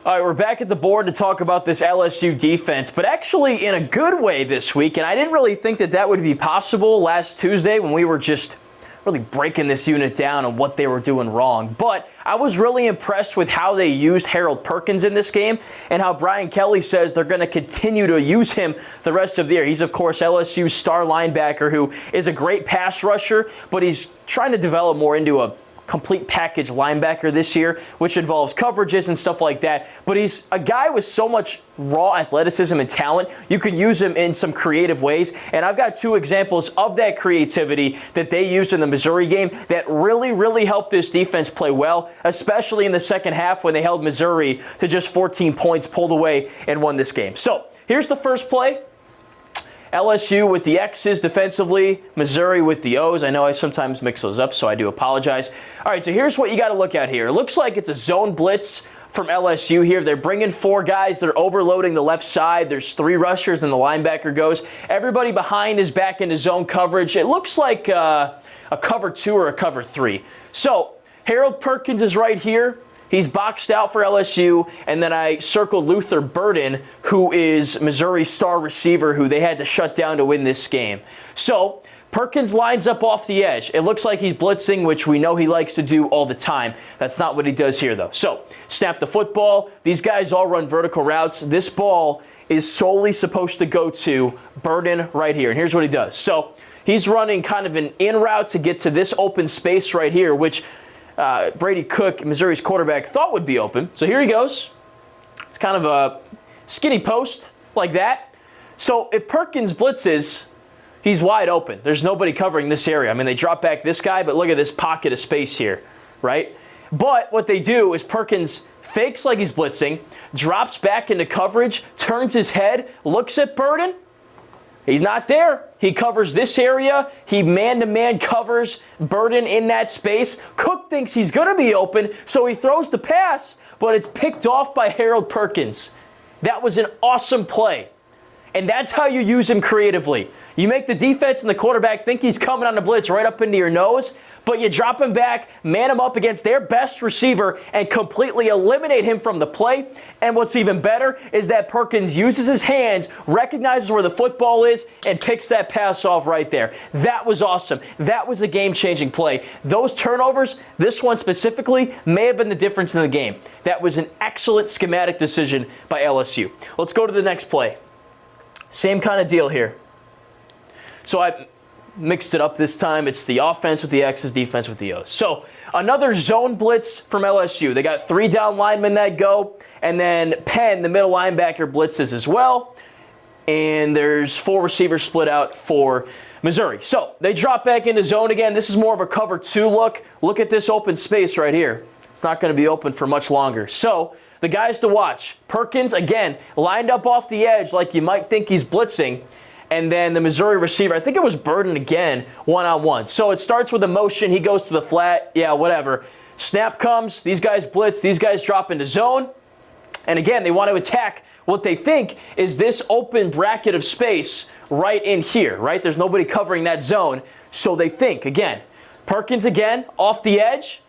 All right, we're back at the board to talk about this LSU defense, but actually in a good way this week, and I didn't really think that that would be possible last Tuesday when we were just really breaking this unit down and what they were doing wrong. But I was really impressed with how they used Harold Perkins in this game and how Brian Kelly says they're going to continue to use him the rest of the year. He's, of course, LSU's star linebacker who is a great pass rusher, but he's trying to develop more into a complete package linebacker this year, which involves coverages and stuff like that. But he's a guy with so much raw athleticism and talent. You can use him in some creative ways. And I've got two examples of that creativity that they used in the Missouri game that really, really helped this defense play well, especially in the second half when they held Missouri to just 14 points, pulled away, and won this game. So here's the first play. LSU with the X's defensively, Missouri with the O's. I know I sometimes mix those up, so I do apologize. All right, so here's what you got to look at here. It looks like it's a zone blitz from LSU here. They're bringing four guys. They're overloading the left side. There's three rushers, then the linebacker goes. Everybody behind is back into zone coverage. It looks like a cover 2 or a cover 3. So Harold Perkins is right here. He's boxed out for LSU, and then I circled Luther Burden, who is Missouri's star receiver, who they had to shut down to win this game. So Perkins lines up off the edge. It looks like he's blitzing, which we know he likes to do all the time. That's not what he does here, though. So snap the football. These guys all run vertical routes. This ball is solely supposed to go to Burden right here, and here's what he does. So he's running kind of an in route to get to this open space right here, which Brady Cook, Missouri's quarterback, thought would be open. So here he goes. It's kind of a skinny post like that. So if Perkins blitzes, he's wide open. There's nobody covering this area. I mean, they drop back this guy, but look at this pocket of space here, right? But what they do is Perkins fakes like he's blitzing, drops back into coverage, turns his head, looks at Burden. He's not there. He covers this area. He man-to-man covers Burden in that space. Cook thinks he's going to be open, so he throws the pass, but it's picked off by Harold Perkins. That was an awesome play. And that's how you use him creatively. You make the defense and the quarterback think he's coming on the blitz right up into your nose, but you drop him back, man him up against their best receiver, and completely eliminate him from the play. And what's even better is that Perkins uses his hands, recognizes where the football is, and picks that pass off right there. That was awesome. That was a game-changing play. Those turnovers, this one specifically, may have been the difference in the game. That was an excellent schematic decision by LSU. Let's go to the next play. Same kind of deal here. So I mixed it up this time. It's the offense with the X's, defense with the O's. So another zone blitz from LSU. They got 3 down linemen that go, and then Penn, the middle linebacker, blitzes as well. And there's 4 receivers split out for Missouri. So they drop back into zone again. This is more of a cover 2 look. Look at this open space right here. It's not going to be open for much longer. So the guys to watch. Perkins, again, lined up off the edge like you might think he's blitzing. And then the Missouri receiver, I think it was Burden again, one-on-one. So it starts with a motion. He goes to the flat. Yeah, whatever. Snap comes. These guys blitz. These guys drop into zone. And again, they want to attack what they think is this open bracket of space right in here, right? There's nobody covering that zone. So they think, again, Perkins again, off the edge.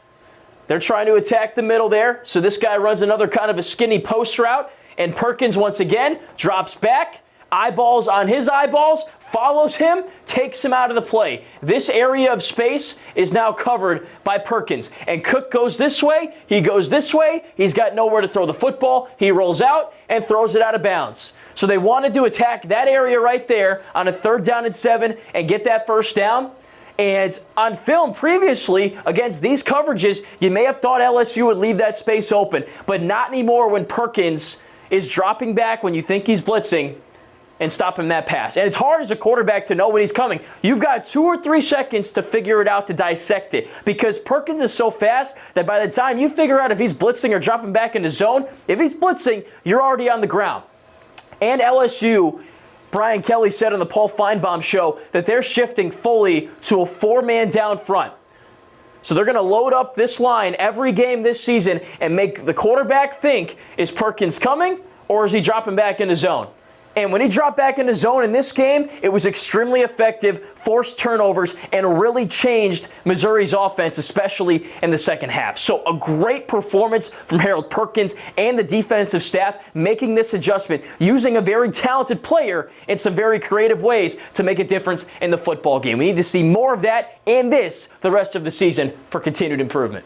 They're trying to attack the middle there. So this guy runs another kind of a skinny post route. And Perkins, once again, drops back. Eyeballs on his eyeballs, follows him, takes him out of the play. This area of space is now covered by Perkins. And Cook goes this way, he goes this way, he's got nowhere to throw the football, he rolls out and throws it out of bounds. So they wanted to attack that area right there on a 3rd down and 7 and get that first down. And on film previously, against these coverages, you may have thought LSU would leave that space open, but not anymore when Perkins is dropping back when you think he's blitzing and stopping that pass. And it's hard as a quarterback to know when he's coming. You've got 2 or 3 seconds to figure it out, to dissect it, because Perkins is so fast that by the time you figure out if he's blitzing or dropping back into zone, if he's blitzing, you're already on the ground. And LSU, Brian Kelly said on the Paul Feinbaum show that they're shifting fully to a 4-man down front. So they're going to load up this line every game this season and make the quarterback think, is Perkins coming or is he dropping back into zone? And when he dropped back into zone in this game, it was extremely effective, forced turnovers, and really changed Missouri's offense, especially in the second half. So a great performance from Harold Perkins and the defensive staff making this adjustment, using a very talented player in some very creative ways to make a difference in the football game. We need to see more of that and this the rest of the season for continued improvement.